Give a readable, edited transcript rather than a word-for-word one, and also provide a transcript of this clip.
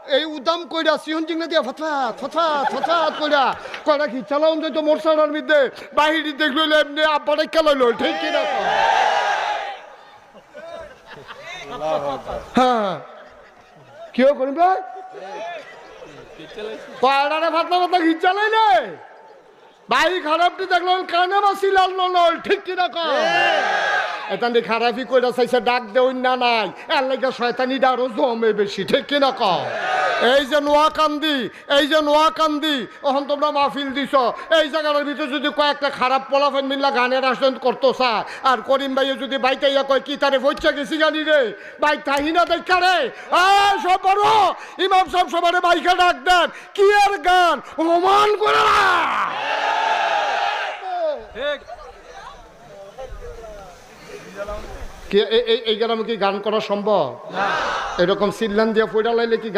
এই উদাম কইরা সিহন জিংনা দিয়া ফতফাত ফতফাত ফতফাত কইরা কয়টা কি চালাউন যাইতো মোটরসাইকেলের মধ্যে বাহিরে দেখলো এমনি আব্বাটা খেলাইলো ঠিক কি না হ্যাঁ কেউ করিম ভাই কয়টারে ফাতলা ফাতলা ঘি চালাইলে ভাই খারাপটি দেখলো কানে বাসি লাল নল ঠিক কি না এতানি খারাপি কইরা চাইছে ডাক দেউন না নাই এর লাগা শয়তানিটা আরো জমে বেশি ঠিক কি না এই যে নোয়াকান্দি এখন তোমরা মাহফিল দিছ এই জায়গার ভিতরে যদি কয়েকটা খারাপ পোলাফেন মিল্লা গানের আসন করতো চা আর করিম ভাইয়ে যদি বাইতে ইয়া কয় কি তারে বইচা গেছি জানি রে বাইক থাহি না দেখা রে সব বড় ইমাম সাহেব সবারে বাইকে ডাক দেন কি আর গান ওমান করে না কি এই গ্রামে কি গান করা সম্ভব? এরকম সিল্লান দিয়ে পয়ডা লাইলে কি